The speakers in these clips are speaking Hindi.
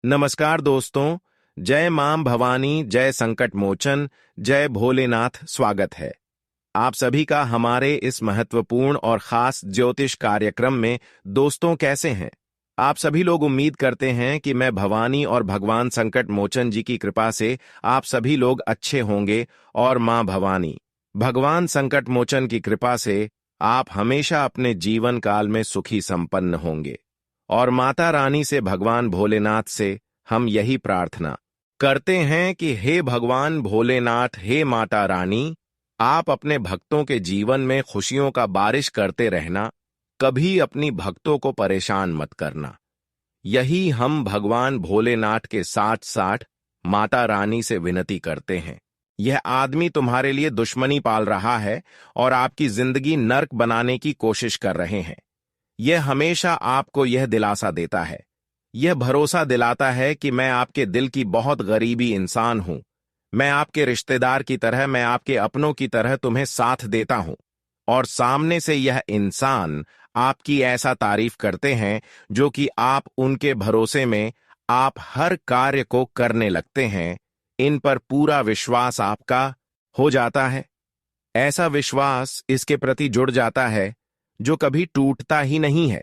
नमस्कार दोस्तों। जय मां भवानी, जय संकट मोचन, जय भोलेनाथ। स्वागत है आप सभी का हमारे इस महत्वपूर्ण और खास ज्योतिष कार्यक्रम में। दोस्तों, कैसे हैं आप सभी लोग? उम्मीद करते हैं कि मैं भवानी और भगवान संकट मोचन जी की कृपा से आप सभी लोग अच्छे होंगे और मां भवानी, भगवान संकट मोचन की कृपा से आप हमेशा अपने जीवन काल में सुखी संपन्न होंगे। और माता रानी से, भगवान भोलेनाथ से हम यही प्रार्थना करते हैं कि हे भगवान भोलेनाथ, हे माता रानी, आप अपने भक्तों के जीवन में खुशियों का बारिश करते रहना, कभी अपनी भक्तों को परेशान मत करना। यही हम भगवान भोलेनाथ के साथ साथ माता रानी से विनती करते हैं। यह आदमी तुम्हारे लिए दुश्मनी पाल रहा है और आपकी जिंदगी नर्क बनाने की कोशिश कर रहे हैं। यह हमेशा आपको यह दिलासा देता है, यह भरोसा दिलाता है कि मैं आपके दिल की बहुत गरीबी इंसान हूं। मैं आपके रिश्तेदार की तरह, मैं आपके अपनों की तरह तुम्हें साथ देता हूं। और सामने से यह इंसान आपकी ऐसा तारीफ करते हैं जो कि आप उनके भरोसे में आप हर कार्य को करने लगते हैं। इन पर पूरा विश्वास आपका हो जाता है। ऐसा विश्वास इसके प्रति जुड़ जाता है जो कभी टूटता ही नहीं है।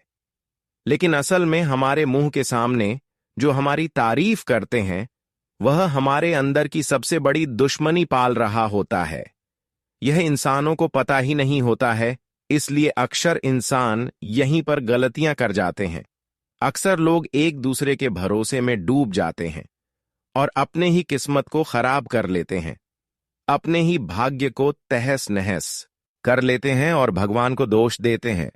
लेकिन असल में हमारे मुंह के सामने जो हमारी तारीफ करते हैं, वह हमारे अंदर की सबसे बड़ी दुश्मनी पाल रहा होता है। यह इंसानों को पता ही नहीं होता है, इसलिए अक्सर इंसान यहीं पर गलतियां कर जाते हैं। अक्सर लोग एक दूसरे के भरोसे में डूब जाते हैं और अपने ही किस्मत को खराब कर लेते हैं, अपने ही भाग्य को तहस नहस कर लेते हैं और भगवान को दोष देते हैं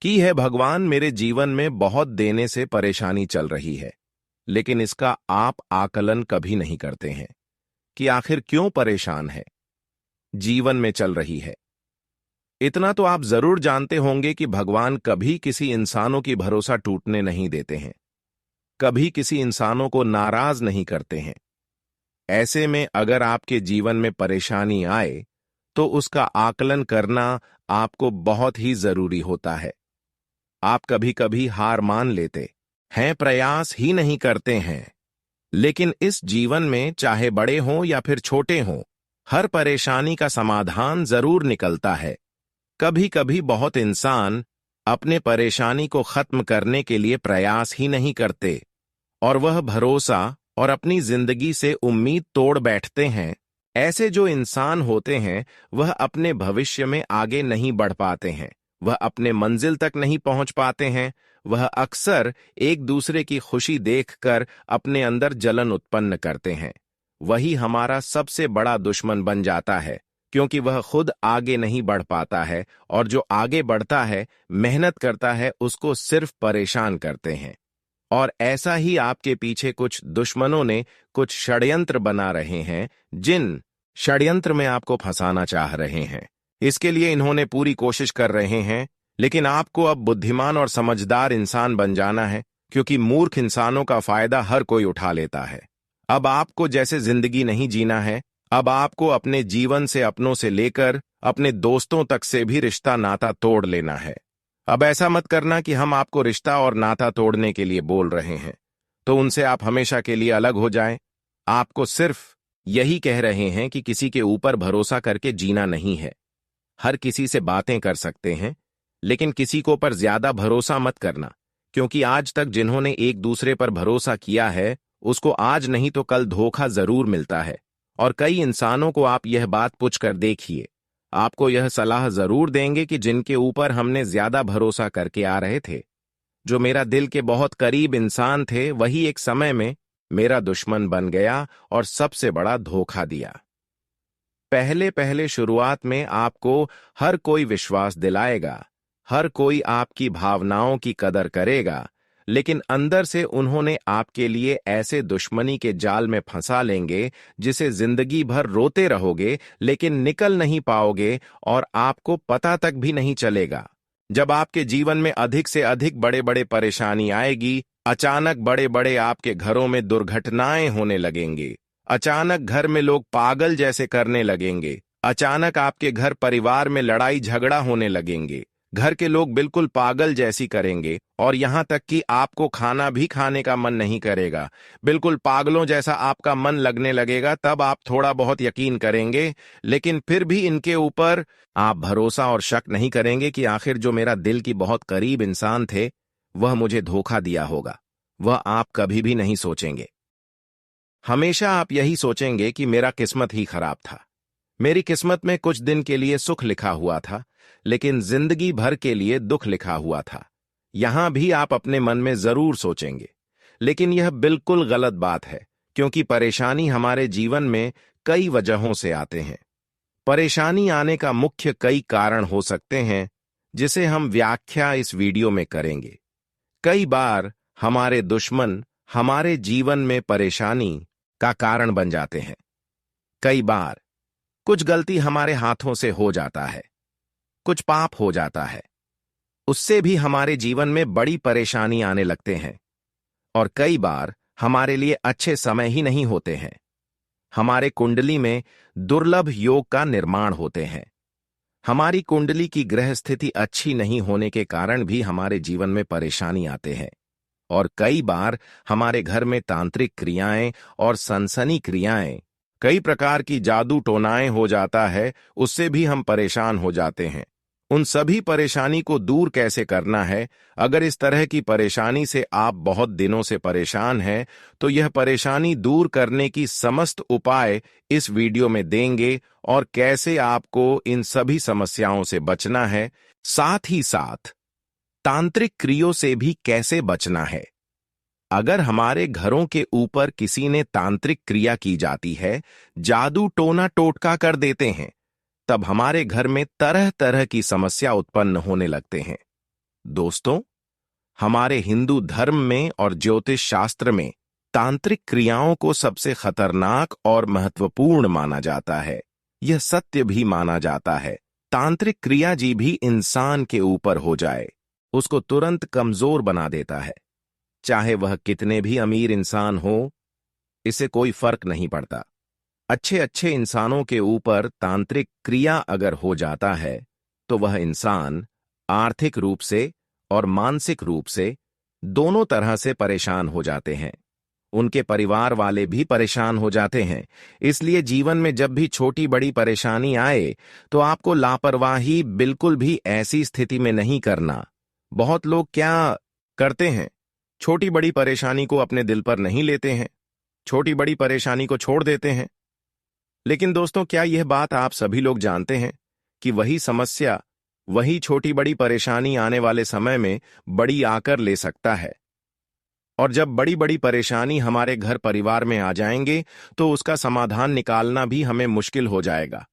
कि है भगवान, मेरे जीवन में बहुत देने से परेशानी चल रही है। लेकिन इसका आप आकलन कभी नहीं करते हैं कि आखिर क्यों परेशान है, जीवन में चल रही है। इतना तो आप जरूर जानते होंगे कि भगवान कभी किसी इंसानों की भरोसा टूटने नहीं देते हैं, कभी किसी इंसानों को नाराज नहीं करते हैं। ऐसे में अगर आपके जीवन में परेशानी आए तो उसका आकलन करना आपको बहुत ही जरूरी होता है। आप कभी कभी हार मान लेते हैं, प्रयास ही नहीं करते हैं। लेकिन इस जीवन में चाहे बड़े हों या फिर छोटे हों, हर परेशानी का समाधान जरूर निकलता है। कभी कभी बहुत इंसान अपने परेशानी को खत्म करने के लिए प्रयास ही नहीं करते और वह भरोसा और अपनी जिंदगी से उम्मीद तोड़ बैठते हैं। ऐसे जो इंसान होते हैं वह अपने भविष्य में आगे नहीं बढ़ पाते हैं, वह अपने मंजिल तक नहीं पहुंच पाते हैं। वह अक्सर एक दूसरे की खुशी देखकर अपने अंदर जलन उत्पन्न करते हैं। वही हमारा सबसे बड़ा दुश्मन बन जाता है, क्योंकि वह खुद आगे नहीं बढ़ पाता है और जो आगे बढ़ता है, मेहनत करता है, उसको सिर्फ परेशान करते हैं। और ऐसा ही आपके पीछे कुछ दुश्मनों ने कुछ षड्यंत्र बना रहे हैं, जिन षड्यंत्र में आपको फंसाना चाह रहे हैं। इसके लिए इन्होंने पूरी कोशिश कर रहे हैं, लेकिन आपको अब बुद्धिमान और समझदार इंसान बन जाना है, क्योंकि मूर्ख इंसानों का फायदा हर कोई उठा लेता है। अब आपको जैसे जिंदगी नहीं जीना है, अब आपको अपने जीवन से, अपनों से लेकर अपने दोस्तों तक से भी रिश्ता नाता तोड़ लेना है। अब ऐसा मत करना कि हम आपको रिश्ता और नाता तोड़ने के लिए बोल रहे हैं तो उनसे आप हमेशा के लिए अलग हो जाएं। आपको सिर्फ यही कह रहे हैं कि किसी के ऊपर भरोसा करके जीना नहीं है। हर किसी से बातें कर सकते हैं, लेकिन किसी को पर ज्यादा भरोसा मत करना, क्योंकि आज तक जिन्होंने एक दूसरे पर भरोसा किया है उसको आज नहीं तो कल धोखा जरूर मिलता है। और कई इंसानों को आप यह बात पूछ कर देखिए, आपको यह सलाह जरूर देंगे कि जिनके ऊपर हमने ज्यादा भरोसा करके आ रहे थे, जो मेरा दिल के बहुत करीब इंसान थे, वही एक समय में मेरा दुश्मन बन गया और सबसे बड़ा धोखा दिया। पहले पहले शुरुआत में आपको हर कोई विश्वास दिलाएगा, हर कोई आपकी भावनाओं की कदर करेगा, लेकिन अंदर से उन्होंने आपके लिए ऐसे दुश्मनी के जाल में फंसा लेंगे जिसे जिंदगी भर रोते रहोगे, लेकिन निकल नहीं पाओगे और आपको पता तक भी नहीं चलेगा। जब आपके जीवन में अधिक से अधिक बड़े बड़े परेशानी आएगी, अचानक बड़े बड़े आपके घरों में दुर्घटनाएं होने लगेंगी, अचानक घर में लोग पागल जैसे करने लगेंगे, अचानक आपके घर परिवार में लड़ाई झगड़ा होने लगेंगे, घर के लोग बिल्कुल पागल जैसी करेंगे और यहां तक कि आपको खाना भी खाने का मन नहीं करेगा। बिल्कुल पागलों जैसा आपका मन लगने लगेगा, तब आप थोड़ा बहुत यकीन करेंगे, लेकिन फिर भी इनके ऊपर आप भरोसा और शक नहीं करेंगे कि आखिर जो मेरा दिल की बहुत करीब इंसान थे वह मुझे धोखा दिया होगा। वह आप कभी भी नहीं सोचेंगे। हमेशा आप यही सोचेंगे कि मेरा किस्मत ही खराब था। मेरी किस्मत में कुछ दिन के लिए सुख लिखा हुआ था, लेकिन जिंदगी भर के लिए दुख लिखा हुआ था। यहां भी आप अपने मन में जरूर सोचेंगे, लेकिन यह बिल्कुल गलत बात है, क्योंकि परेशानी हमारे जीवन में कई वजहों से आते हैं। परेशानी आने का मुख्य कई कारण हो सकते हैं, जिसे हम व्याख्या इस वीडियो में करेंगे। कई बार हमारे दुश्मन हमारे जीवन में परेशानी का कारण बन जाते हैं। कई बार कुछ गलती हमारे हाथों से हो जाता है, कुछ पाप हो जाता है, उससे भी हमारे जीवन में बड़ी परेशानी आने लगते हैं। और कई बार हमारे लिए अच्छे समय ही नहीं होते हैं। हमारे कुंडली में दुर्लभ योग का निर्माण होते हैं। हमारी कुंडली की ग्रह स्थिति अच्छी नहीं होने के कारण भी हमारे जीवन में परेशानी आते हैं। और कई बार हमारे घर में तांत्रिक क्रियाएं और सनसनी क्रियाएं, कई प्रकार की जादू टोनाएं हो जाता है, उससे भी हम परेशान हो जाते हैं। उन सभी परेशानी को दूर कैसे करना है? अगर इस तरह की परेशानी से आप बहुत दिनों से परेशान हैं, तो यह परेशानी दूर करने की समस्त उपाय इस वीडियो में देंगे और कैसे आपको इन सभी समस्याओं से बचना है, साथ ही साथ तांत्रिक क्रियों से भी कैसे बचना है। अगर हमारे घरों के ऊपर किसी ने तांत्रिक क्रिया की जाती है, जादू टोना टोटका कर देते हैं, तब हमारे घर में तरह तरह की समस्या उत्पन्न होने लगते हैं। दोस्तों, हमारे हिंदू धर्म में और ज्योतिष शास्त्र में तांत्रिक क्रियाओं को सबसे खतरनाक और महत्वपूर्ण माना जाता है। यह सत्य भी माना जाता है, तांत्रिक क्रिया जी भी इंसान के ऊपर हो जाए, उसको तुरंत कमजोर बना देता है। चाहे वह कितने भी अमीर इंसान हो, इसे कोई फर्क नहीं पड़ता। अच्छे अच्छे इंसानों के ऊपर तांत्रिक क्रिया अगर हो जाता है, तो वह इंसान आर्थिक रूप से और मानसिक रूप से दोनों तरह से परेशान हो जाते हैं। उनके परिवार वाले भी परेशान हो जाते हैं। इसलिए जीवन में जब भी छोटी बड़ी परेशानी आए, तो आपको लापरवाही बिल्कुल भी ऐसी स्थिति में नहीं करना। बहुत लोग क्या करते हैं, छोटी बड़ी परेशानी को अपने दिल पर नहीं लेते हैं, छोटी बड़ी परेशानी को छोड़ देते हैं। लेकिन दोस्तों, क्या यह बात आप सभी लोग जानते हैं कि वही समस्या, वही छोटी बड़ी परेशानी आने वाले समय में बड़ी आकर ले सकता है। और जब बड़ी बड़ी परेशानी हमारे घर परिवार में आ जाएंगे, तो उसका समाधान निकालना भी हमें मुश्किल हो जाएगा।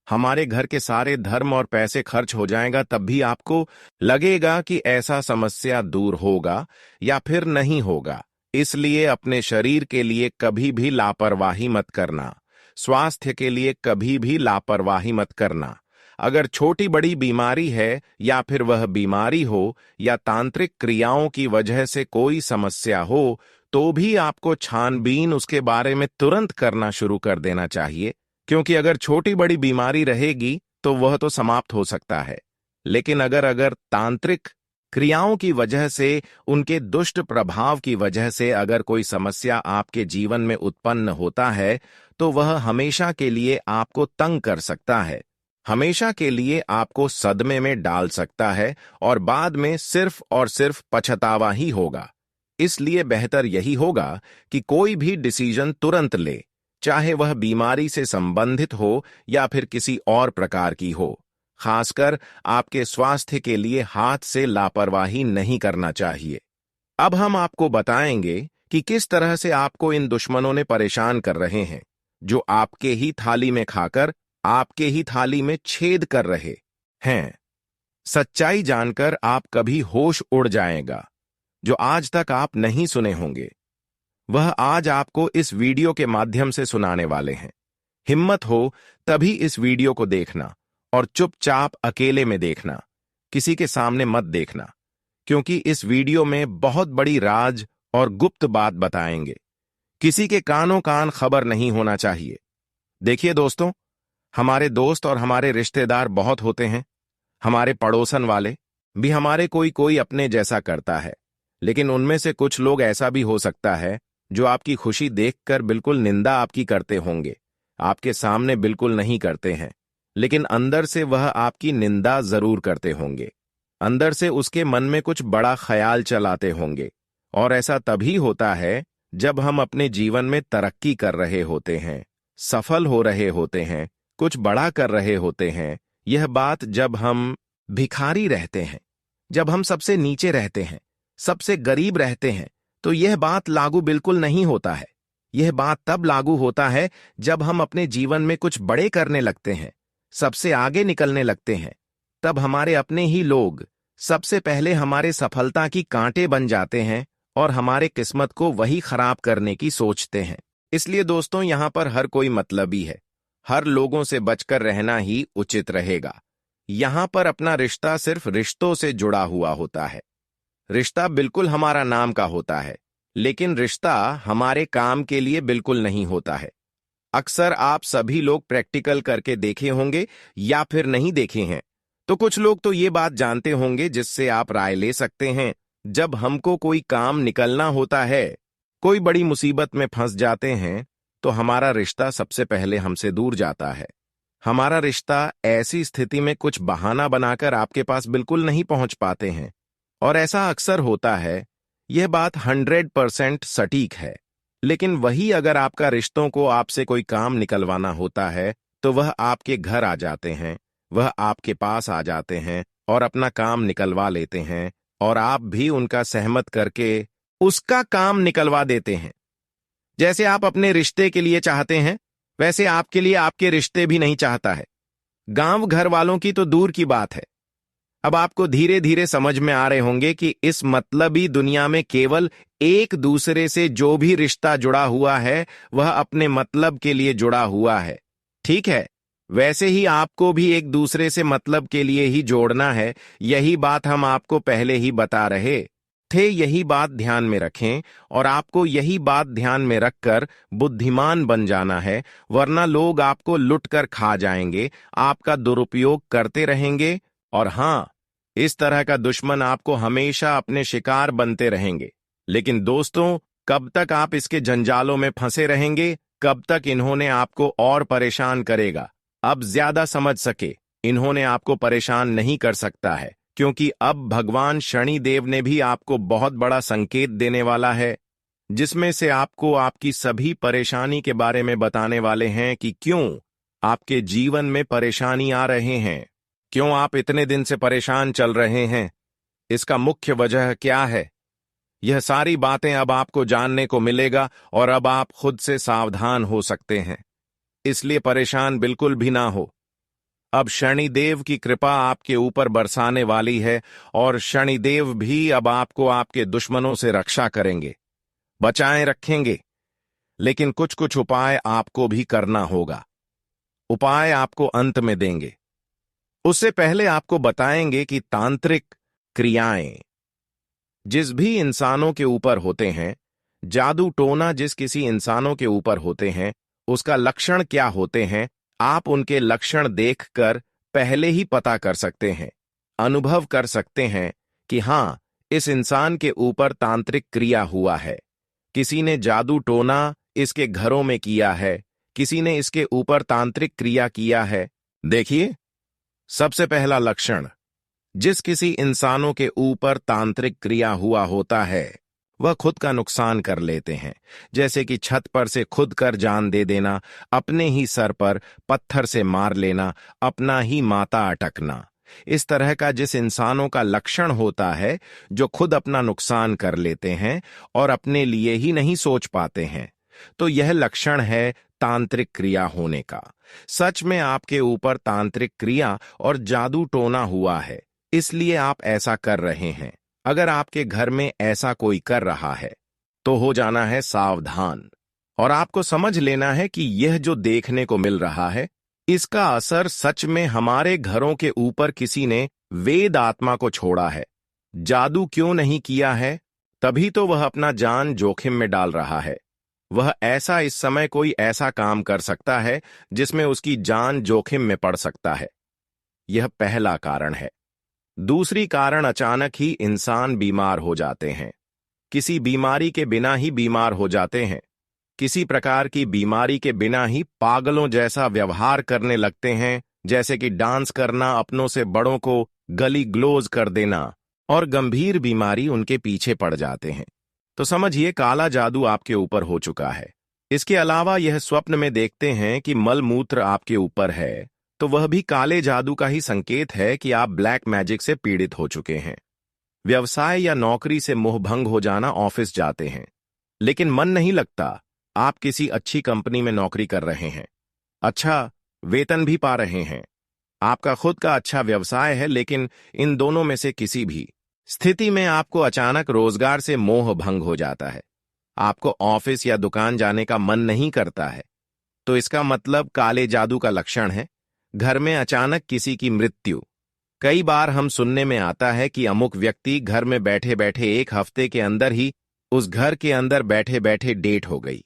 हमारे घर के सारे धर्म और पैसे खर्च हो जाएगा, तब भी आपको लगेगा कि ऐसा समस्या दूर होगा या फिर नहीं होगा। इसलिए अपने शरीर के लिए कभी भी लापरवाही मत करना, स्वास्थ्य के लिए कभी भी लापरवाही मत करना। अगर छोटी बड़ी बीमारी है, या फिर वह बीमारी हो या तांत्रिक क्रियाओं की वजह से कोई समस्या हो, तो भी आपको छानबीन उसके बारे में तुरंत करना शुरू कर देना चाहिए। क्योंकि अगर छोटी बड़ी बीमारी रहेगी तो वह तो समाप्त हो सकता है, लेकिन अगर तांत्रिक क्रियाओं की वजह से, उनके दुष्ट प्रभाव की वजह से अगर कोई समस्या आपके जीवन में उत्पन्न होता है, तो वह हमेशा के लिए आपको तंग कर सकता है, हमेशा के लिए आपको सदमे में डाल सकता है और बाद में सिर्फ और सिर्फ पछतावा ही होगा। इसलिए बेहतर यही होगा कि कोई भी डिसीजन तुरंत ले, चाहे वह बीमारी से संबंधित हो या फिर किसी और प्रकार की हो। खासकर आपके स्वास्थ्य के लिए हाथ से लापरवाही नहीं करना चाहिए। अब हम आपको बताएंगे कि किस तरह से आपको इन दुश्मनों ने परेशान कर रहे हैं, जो आपके ही थाली में खाकर आपके ही थाली में छेद कर रहे हैं। सच्चाई जानकर आप कभी होश उड़ जाएगा, जो आज तक आप नहीं सुने होंगे, वह आज आपको इस वीडियो के माध्यम से सुनाने वाले हैं। हिम्मत हो तभी इस वीडियो को देखना और चुपचाप अकेले में देखना, किसी के सामने मत देखना, क्योंकि इस वीडियो में बहुत बड़ी राज और गुप्त बात बताएंगे। किसी के कानों कान खबर नहीं होना चाहिए। देखिए दोस्तों, हमारे दोस्त और हमारे रिश्तेदार बहुत होते हैं, हमारे पड़ोसन वाले, भी हमारे कोई कोई अपने जैसा करता है, लेकिन उनमें से कुछ लोग ऐसा भी हो सकता है जो आपकी खुशी देखकर बिल्कुल निंदा आपकी करते होंगे। आपके सामने बिल्कुल नहीं करते हैं, लेकिन अंदर से वह आपकी निंदा जरूर करते होंगे। अंदर से उसके मन में कुछ बड़ा ख्याल चलाते होंगे। और ऐसा तभी होता है जब हम अपने जीवन में तरक्की कर रहे होते हैं, सफल हो रहे होते हैं, कुछ बड़ा कर रहे होते हैं। यह बात जब हम भिखारी रहते हैं, जब हम सबसे नीचे रहते हैं, सबसे गरीब रहते हैं, तो यह बात लागू बिल्कुल नहीं होता है। यह बात तब लागू होता है जब हम अपने जीवन में कुछ बड़े करने लगते हैं, सबसे आगे निकलने लगते हैं। तब हमारे अपने ही लोग सबसे पहले हमारे सफलता की कांटे बन जाते हैं और हमारे किस्मत को वही खराब करने की सोचते हैं। इसलिए दोस्तों, यहां पर हर कोई मतलबी है। हर लोगों से बचकर रहना ही उचित रहेगा। यहां पर अपना रिश्ता सिर्फ रिश्तों से जुड़ा हुआ होता है। रिश्ता बिल्कुल हमारा नाम का होता है, लेकिन रिश्ता हमारे काम के लिए बिल्कुल नहीं होता है। अक्सर आप सभी लोग प्रैक्टिकल करके देखे होंगे या फिर नहीं देखे हैं, तो कुछ लोग तो ये बात जानते होंगे जिससे आप राय ले सकते हैं। जब हमको कोई काम निकलना होता है, कोई बड़ी मुसीबत में फंस जाते हैं, तो हमारा रिश्ता सबसे पहले हमसे दूर जाता है। हमारा रिश्ता ऐसी स्थिति में कुछ बहाना बनाकर आपके पास बिल्कुल नहीं पहुंच पाते हैं, और ऐसा अक्सर होता है। यह बात 100% सटीक है। लेकिन वही अगर आपका रिश्तों को आपसे कोई काम निकलवाना होता है, तो वह आपके घर आ जाते हैं, वह आपके पास आ जाते हैं और अपना काम निकलवा लेते हैं, और आप भी उनका सहमत करके उसका काम निकलवा देते हैं। जैसे आप अपने रिश्ते के लिए चाहते हैं, वैसे आपके लिए आपके रिश्ते भी नहीं चाहता है। गांव घर वालों की तो दूर की बात है। अब आपको धीरे धीरे समझ में आ रहे होंगे कि इस मतलबी दुनिया में केवल एक दूसरे से जो भी रिश्ता जुड़ा हुआ है, वह अपने मतलब के लिए जुड़ा हुआ है। ठीक है, वैसे ही आपको भी एक दूसरे से मतलब के लिए ही जोड़ना है। यही बात हम आपको पहले ही बता रहे थे। यही बात ध्यान में रखें, और आपको यही बात ध्यान में रखकर बुद्धिमान बन जाना है, वरना लोग आपको लुट कर खा जाएंगे, आपका दुरुपयोग करते रहेंगे। और हां, इस तरह का दुश्मन आपको हमेशा अपने शिकार बनते रहेंगे। लेकिन दोस्तों, कब तक आप इसके जंजालों में फंसे रहेंगे? कब तक इन्होंने आपको और परेशान करेगा? अब ज्यादा समझ सके, इन्होंने आपको परेशान नहीं कर सकता है, क्योंकि अब भगवान शनिदेव ने भी आपको बहुत बड़ा संकेत देने वाला है, जिसमें से आपको आपकी सभी परेशानी के बारे में बताने वाले हैं कि क्यों आपके जीवन में परेशानी आ रहे हैं, क्यों आप इतने दिन से परेशान चल रहे हैं, इसका मुख्य वजह क्या है। यह सारी बातें अब आपको जानने को मिलेगा, और अब आप खुद से सावधान हो सकते हैं। इसलिए परेशान बिल्कुल भी ना हो। अब शनिदेव की कृपा आपके ऊपर बरसाने वाली है, और शनिदेव भी अब आपको आपके दुश्मनों से रक्षा करेंगे, बचाए रखेंगे। लेकिन कुछ कुछ उपाय आपको भी करना होगा। उपाय आपको अंत में देंगे। उससे पहले आपको बताएंगे कि तांत्रिक क्रियाएं जिस भी इंसानों के ऊपर होते हैं, जादू टोना जिस किसी इंसानों के ऊपर होते हैं, उसका लक्षण क्या होते हैं, आप उनके लक्षण देखकर पहले ही पता कर सकते हैं, अनुभव कर सकते हैं कि हां, इस इंसान के ऊपर तांत्रिक क्रिया हुआ है। किसी ने जादू टोना इसके घरों में किया है, किसी ने इसके ऊपर तांत्रिक क्रिया किया है। देखिए, सबसे पहला लक्षण, जिस किसी इंसानों के ऊपर तांत्रिक क्रिया हुआ होता है, वह खुद का नुकसान कर लेते हैं। जैसे कि छत पर से खुद कर जान दे देना, अपने ही सर पर पत्थर से मार लेना, अपना ही माथा अटकना। इस तरह का जिस इंसानों का लक्षण होता है, जो खुद अपना नुकसान कर लेते हैं और अपने लिए ही नहीं सोच पाते हैं, तो यह लक्षण है तांत्रिक क्रिया होने का। सच में आपके ऊपर तांत्रिक क्रिया और जादू टोना हुआ है, इसलिए आप ऐसा कर रहे हैं। अगर आपके घर में ऐसा कोई कर रहा है, तो हो जाना है सावधान, और आपको समझ लेना है कि यह जो देखने को मिल रहा है, इसका असर सच में हमारे घरों के ऊपर किसी ने वेद आत्मा को छोड़ा है। जादू क्यों नहीं किया है? तभी तो वह अपना जान जोखिम में डाल रहा है। वह ऐसा इस समय कोई ऐसा काम कर सकता है जिसमें उसकी जान जोखिम में पड़ सकता है। यह पहला कारण है। दूसरी कारण अचानक ही इंसान बीमार हो जाते हैं। किसी बीमारी के बिना ही बीमार हो जाते हैं। किसी प्रकार की बीमारी के बिना ही पागलों जैसा व्यवहार करने लगते हैं, जैसे कि डांस करना, अपनों से बड़ों को गली ग्लोज कर देना, और गंभीर बीमारी उनके पीछे पड़ जाते हैं। तो समझिए काला जादू आपके ऊपर हो चुका है। इसके अलावा यह स्वप्न में देखते हैं कि मल मूत्र आपके ऊपर है, तो वह भी काले जादू का ही संकेत है कि आप ब्लैक मैजिक से पीड़ित हो चुके हैं। व्यवसाय या नौकरी से मोहभंग हो जाना, ऑफिस जाते हैं लेकिन मन नहीं लगता। आप किसी अच्छी कंपनी में नौकरी कर रहे हैं, अच्छा वेतन भी पा रहे हैं, आपका खुद का अच्छा व्यवसाय है, लेकिन इन दोनों में से किसी भी स्थिति में आपको अचानक रोजगार से मोह भंग हो जाता है। आपको ऑफिस या दुकान जाने का मन नहीं करता है, तो इसका मतलब काले जादू का लक्षण है। घर में अचानक किसी की मृत्यु। कई बार हम सुनने में आता है कि अमुक व्यक्ति घर में बैठे बैठे 1 हफ्ते के अंदर ही उस घर के अंदर बैठे बैठे डेट हो गई।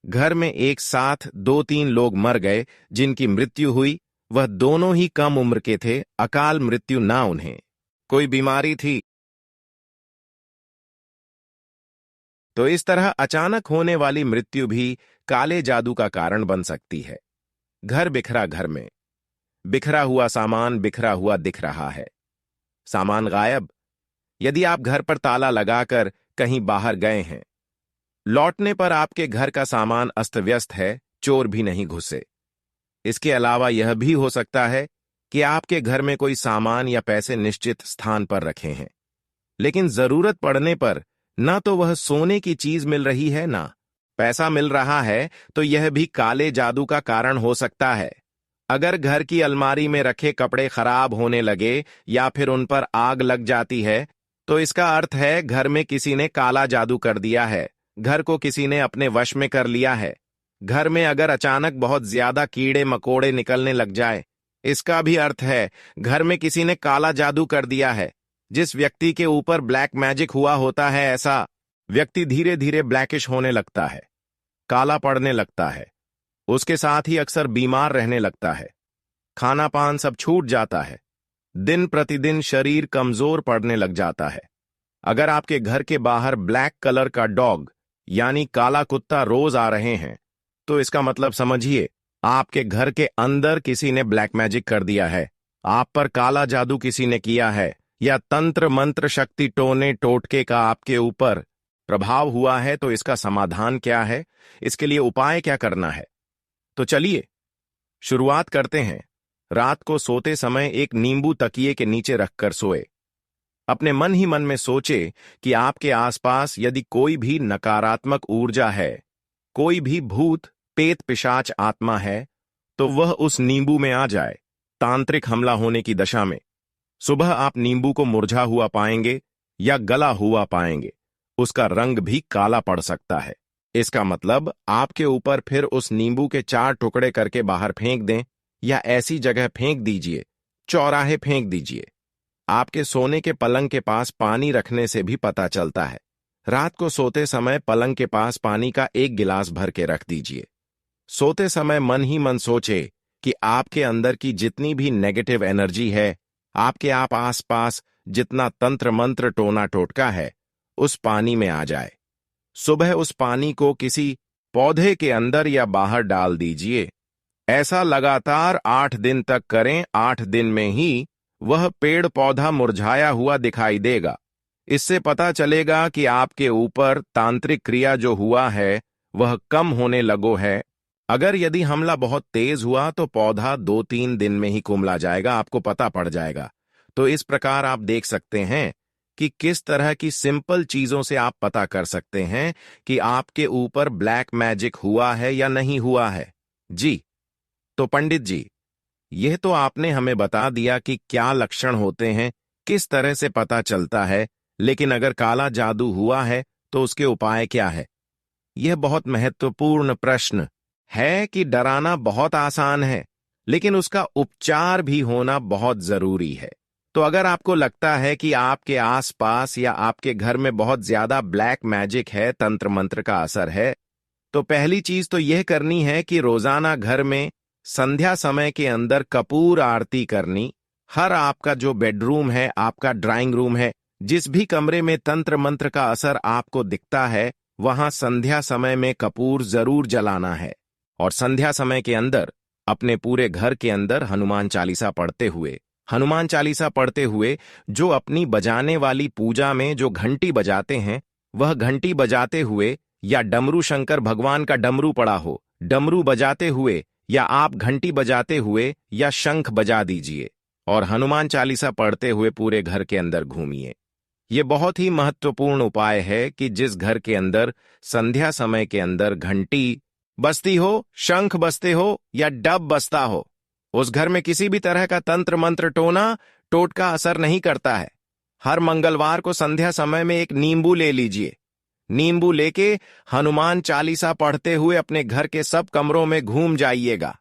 घर में एक साथ 2-3 लोग मर गए जिनकी मृत्यु हुई, वह दोनों ही कम उम्र के थे। अकाल मृत्यु ना उन्हें कोई बीमारी थी। तो इस तरह अचानक होने वाली मृत्यु भी काले जादू का कारण बन सकती है। घर बिखरा, घर में बिखरा हुआ सामान बिखरा हुआ दिख रहा है। सामान गायब। यदि आप घर पर ताला लगाकर कहीं बाहर गए हैं, लौटने पर आपके घर का सामान अस्त व्यस्त है, चोर भी नहीं घुसे। इसके अलावा यह भी हो सकता है कि आपके घर में कोई सामान या पैसे निश्चित स्थान पर रखे हैं, लेकिन जरूरत पड़ने पर ना तो वह सोने की चीज मिल रही है ना पैसा मिल रहा है, तो यह भी काले जादू का कारण हो सकता है। अगर घर की अलमारी में रखे कपड़े खराब होने लगे या फिर उन पर आग लग जाती है, तो इसका अर्थ है घर में किसी ने काला जादू कर दिया है, घर को किसी ने अपने वश में कर लिया है। घर में अगर अचानक बहुत ज्यादा कीड़े मकोड़े निकलने लग जाए, इसका भी अर्थ है घर में किसी ने काला जादू कर दिया है। जिस व्यक्ति के ऊपर ब्लैक मैजिक हुआ होता है, ऐसा व्यक्ति धीरे धीरे ब्लैकिश होने लगता है, काला पड़ने लगता है। उसके साथ ही अक्सर बीमार रहने लगता है, खाना पान सब छूट जाता है, दिन प्रतिदिन शरीर कमजोर पड़ने लग जाता है। अगर आपके घर के बाहर ब्लैक कलर का डॉग यानी काला कुत्ता रोज आ रहे हैं, तो इसका मतलब समझिए आपके घर के अंदर किसी ने ब्लैक मैजिक कर दिया है, आप पर काला जादू किसी ने किया है, या तंत्र मंत्र शक्ति टोने टोटके का आपके ऊपर प्रभाव हुआ है। तो इसका समाधान क्या है, इसके लिए उपाय क्या करना है, तो चलिए शुरुआत करते हैं। रात को सोते समय एक नींबू तकिए के नीचे रखकर सोए। अपने मन ही मन में सोचे कि आपके आसपास यदि कोई भी नकारात्मक ऊर्जा है, कोई भी भूत पेत पिशाच आत्मा है, तो वह उस नींबू में आ जाए। तांत्रिक हमला होने की दशा में सुबह आप नींबू को मुरझा हुआ पाएंगे या गला हुआ पाएंगे, उसका रंग भी काला पड़ सकता है। इसका मतलब आपके ऊपर फिर उस नींबू के 4 टुकड़े करके बाहर फेंक दें, या ऐसी जगह फेंक दीजिए, चौराहे फेंक दीजिए। आपके सोने के पलंग के पास पानी रखने से भी पता चलता है। रात को सोते समय पलंग के पास पानी का 1 गिलास भर के रख दीजिए। सोते समय मन ही मन सोचे कि आपके अंदर की जितनी भी नेगेटिव एनर्जी है, आपके आप आसपास जितना तंत्र मंत्र टोना टोटका है, उस पानी में आ जाए। सुबह उस पानी को किसी पौधे के अंदर या बाहर डाल दीजिए। ऐसा लगातार 8 दिन तक करें। 8 दिन में ही वह पेड़ पौधा मुरझाया हुआ दिखाई देगा। इससे पता चलेगा कि आपके ऊपर तांत्रिक क्रिया जो हुआ है वह कम होने लगो है। अगर यदि हमला बहुत तेज हुआ तो पौधा 2-3 दिन में ही कुमला जाएगा, आपको पता पड़ जाएगा। तो इस प्रकार आप देख सकते हैं कि किस तरह की सिंपल चीजों से आप पता कर सकते हैं कि आपके ऊपर ब्लैक मैजिक हुआ है या नहीं हुआ है। जी, तो पंडित जी, यह तो आपने हमें बता दिया कि क्या लक्षण होते हैं, किस तरह से पता चलता है, लेकिन अगर काला जादू हुआ है तो उसके उपाय क्या है? यह बहुत महत्वपूर्ण प्रश्न है कि डराना बहुत आसान है, लेकिन उसका उपचार भी होना बहुत जरूरी है। तो अगर आपको लगता है कि आपके आसपास या आपके घर में बहुत ज्यादा ब्लैक मैजिक है, तंत्र मंत्र का असर है, तो पहली चीज तो यह करनी है कि रोजाना घर में संध्या समय के अंदर कपूर आरती करनी, हर आपका जो बेडरूम है, आपका ड्राइंग रूम है, जिस भी कमरे में तंत्र मंत्र का असर आपको दिखता है, वहां संध्या समय में कपूर जरूर जलाना है। और संध्या समय के अंदर अपने पूरे घर के अंदर हनुमान चालीसा पढ़ते हुए जो अपनी बजाने वाली पूजा में जो घंटी बजाते हैं, वह घंटी बजाते हुए या डमरू शंकर भगवान का डमरू पड़ा हो, डमरू बजाते हुए या आप घंटी बजाते हुए या शंख बजा दीजिए और हनुमान चालीसा पढ़ते हुए पूरे घर के अंदर घूमिए। ये बहुत ही महत्वपूर्ण उपाय है कि जिस घर के अंदर संध्या समय के अंदर घंटी बजती हो, शंख बजते हो या डब बजता हो, उस घर में किसी भी तरह का तंत्र मंत्र टोटका असर नहीं करता है। हर मंगलवार को संध्या समय में एक नींबू ले लीजिए। नींबू लेके हनुमान चालीसा पढ़ते हुए अपने घर के सब कमरों में घूम जाइएगा।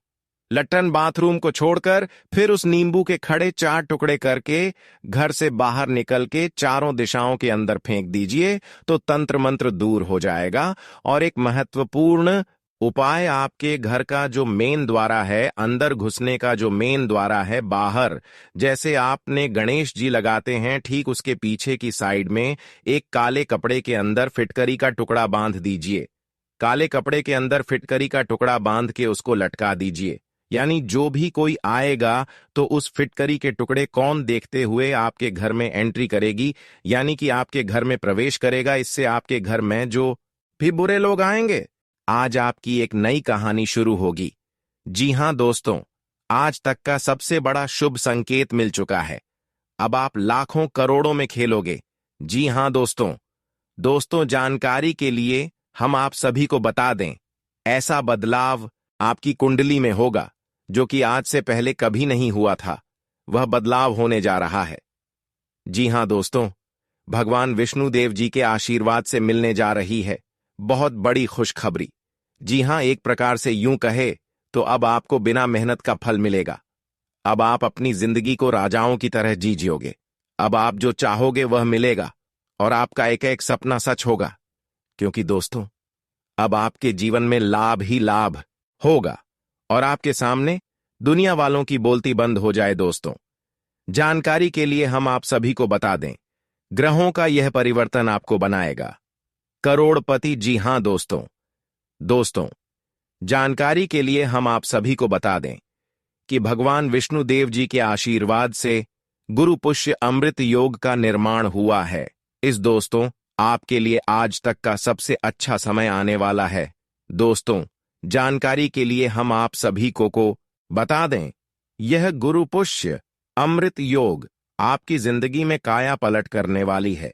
लट्टन बाथरूम को छोड़कर फिर उस नींबू के खड़े 4 टुकड़े करके घर से बाहर निकल के चारों दिशाओं के अंदर फेंक दीजिए, तो तंत्र मंत्र दूर हो जाएगा। और एक महत्वपूर्ण उपाय, आपके घर का जो मेन द्वारा है, अंदर घुसने का जो मेन द्वारा है, बाहर जैसे आपने गणेश जी लगाते हैं, ठीक उसके पीछे की साइड में एक काले कपड़े के अंदर फिटकरी का टुकड़ा बांध दीजिए। काले कपड़े के अंदर फिटकरी का टुकड़ा बांध के उसको लटका दीजिए। यानी जो भी कोई आएगा तो उस फिटकरी के टुकड़े कौन देखते हुए आपके घर में एंट्री करेगी, यानी कि आपके घर में प्रवेश करेगा। इससे आपके घर में जो भी बुरे लोग आएंगे, आज आपकी एक नई कहानी शुरू होगी। जी हां दोस्तों, आज तक का सबसे बड़ा शुभ संकेत मिल चुका है। अब आप लाखों करोड़ों में खेलोगे। जी हां दोस्तों, जानकारी के लिए हम आप सभी को बता दें, ऐसा बदलाव आपकी कुंडली में होगा जो कि आज से पहले कभी नहीं हुआ था। वह बदलाव होने जा रहा है। जी हां दोस्तों, भगवान विष्णु देव जी के आशीर्वाद से मिलने जा रही है बहुत बड़ी खुशखबरी। जी हां, एक प्रकार से यूं कहे तो अब आपको बिना मेहनत का फल मिलेगा। अब आप अपनी जिंदगी को राजाओं की तरह जी जियोगे। अब आप जो चाहोगे वह मिलेगा और आपका एक एक सपना सच होगा। क्योंकि दोस्तों, अब आपके जीवन में लाभ ही लाभ होगा और आपके सामने दुनिया वालों की बोलती बंद हो जाए। दोस्तों, जानकारी के लिए हम आप सभी को बता दें, ग्रहों का यह परिवर्तन आपको बनाएगा करोड़पति। जी हां दोस्तों, जानकारी के लिए हम आप सभी को बता दें कि भगवान विष्णु देव जी के आशीर्वाद से गुरु पुष्य अमृत योग का निर्माण हुआ है। इस दोस्तों, आपके लिए आज तक का सबसे अच्छा समय आने वाला है। दोस्तों, जानकारी के लिए हम आप सभी को बता दें, यह गुरु पुष्य अमृत योग आपकी जिंदगी में काया पलट करने वाली है।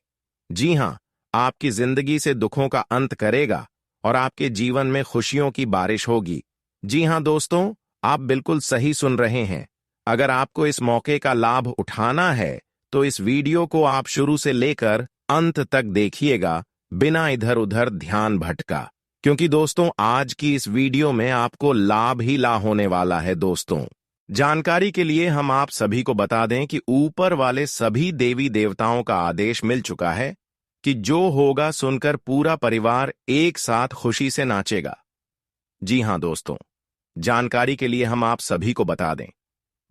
जी हां, आपकी जिंदगी से दुखों का अंत करेगा और आपके जीवन में खुशियों की बारिश होगी। जी हां दोस्तों, आप बिल्कुल सही सुन रहे हैं। अगर आपको इस मौके का लाभ उठाना है तो इस वीडियो को आप शुरू से लेकर अंत तक देखिएगा, बिना इधर उधर ध्यान भटका। क्योंकि दोस्तों, आज की इस वीडियो में आपको लाभ ही लाभ होने वाला है। दोस्तों, जानकारी के लिए हम आप सभी को बता दें कि ऊपर वाले सभी देवी देवताओं का आदेश मिल चुका है कि जो होगा सुनकर पूरा परिवार एक साथ खुशी से नाचेगा। जी हां दोस्तों, जानकारी के लिए हम आप सभी को बता दें,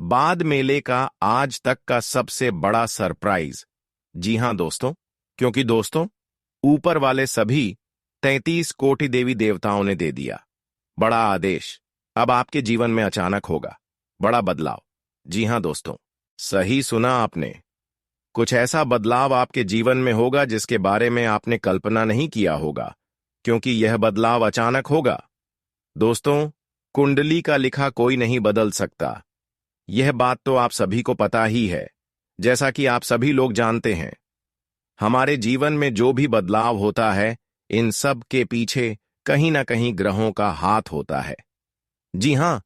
बाद मेले का आज तक का सबसे बड़ा सरप्राइज। जी हां दोस्तों, क्योंकि दोस्तों, ऊपर वाले सभी 33 कोटि देवी देवताओं ने दे दिया बड़ा आदेश। अब आपके जीवन में अचानक होगा बड़ा बदलाव। जी हां दोस्तों, सही सुना आपने। कुछ ऐसा बदलाव आपके जीवन में होगा जिसके बारे में आपने कल्पना नहीं किया होगा, क्योंकि यह बदलाव अचानक होगा। दोस्तों, कुंडली का लिखा कोई नहीं बदल सकता। यह बात तो आप सभी को पता ही है। जैसा कि आप सभी लोग जानते हैं, हमारे जीवन में जो भी बदलाव होता है, इन सब के पीछे कहीं ना कहीं ग्रहों का हाथ होता है। जी हां,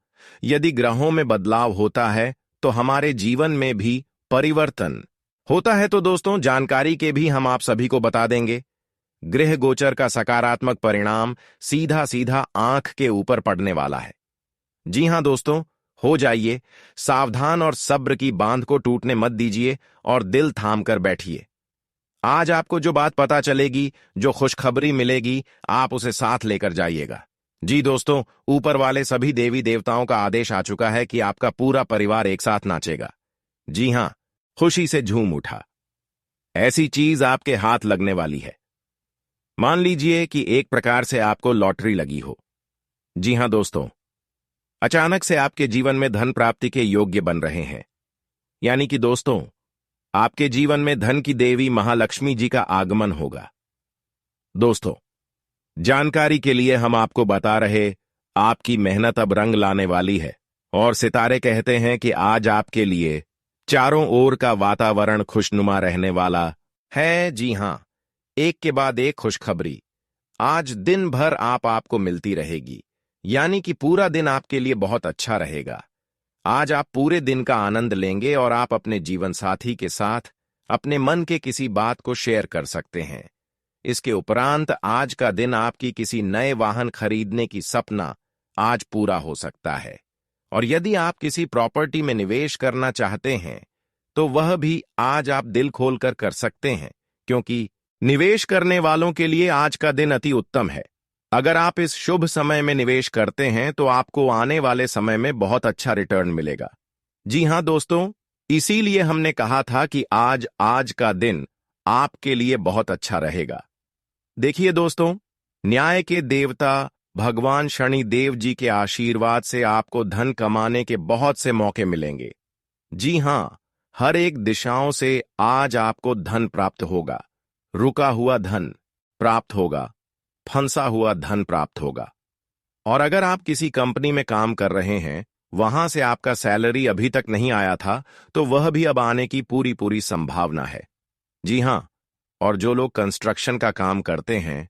यदि ग्रहों में बदलाव होता है तो हमारे जीवन में भी परिवर्तन होता है। तो दोस्तों, जानकारी के भी हम आप सभी को बता देंगे, गृह गोचर का सकारात्मक परिणाम सीधा सीधा आंख के ऊपर पड़ने वाला है। जी हां दोस्तों, हो जाइए सावधान और सब्र की बांध को टूटने मत दीजिए और दिल थाम कर बैठिए। आज आपको जो बात पता चलेगी, जो खुशखबरी मिलेगी, आप उसे साथ लेकर जाइएगा। जी दोस्तों, ऊपर वाले सभी देवी देवताओं का आदेश आ चुका है कि आपका पूरा परिवार एक साथ नाचेगा। जी हां, खुशी से झूम उठा। ऐसी चीज आपके हाथ लगने वाली है। मान लीजिए कि एक प्रकार से आपको लॉटरी लगी हो। जी हां दोस्तों, अचानक से आपके जीवन में धन प्राप्ति के योग्य बन रहे हैं। यानी कि दोस्तों, आपके जीवन में धन की देवी महालक्ष्मी जी का आगमन होगा। दोस्तों, जानकारी के लिए हम आपको बता रहे, आपकी मेहनत अब रंग लाने वाली है और सितारे कहते हैं कि आज आपके लिए चारों ओर का वातावरण खुशनुमा रहने वाला है। जी हां, एक के बाद एक खुशखबरी आज दिन भर आपको मिलती रहेगी। यानी कि पूरा दिन आपके लिए बहुत अच्छा रहेगा। आज आप पूरे दिन का आनंद लेंगे और आप अपने जीवन साथी के साथ अपने मन के किसी बात को शेयर कर सकते हैं। इसके उपरांत आज का दिन आपकी किसी नए वाहन खरीदने की सपना आज पूरा हो सकता है। और यदि आप किसी प्रॉपर्टी में निवेश करना चाहते हैं तो वह भी आज आप दिल खोलकर कर सकते हैं, क्योंकि निवेश करने वालों के लिए आज का दिन अति उत्तम है। अगर आप इस शुभ समय में निवेश करते हैं तो आपको आने वाले समय में बहुत अच्छा रिटर्न मिलेगा। जी हां दोस्तों, इसीलिए हमने कहा था कि आज का दिन आपके लिए बहुत अच्छा रहेगा। देखिए दोस्तों, न्याय के देवता भगवान शनि देव जी के आशीर्वाद से आपको धन कमाने के बहुत से मौके मिलेंगे। जी हां, हर एक दिशाओं से आज आपको धन प्राप्त होगा। रुका हुआ धन प्राप्त होगा, फंसा हुआ धन प्राप्त होगा। और अगर आप किसी कंपनी में काम कर रहे हैं, वहां से आपका सैलरी अभी तक नहीं आया था, तो वह भी अब आने की पूरी संभावना है। जी हां, और जो लोग कंस्ट्रक्शन का काम करते हैं,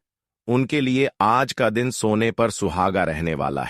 उनके लिए आज का दिन सोने पर सुहागा रहने वाला है।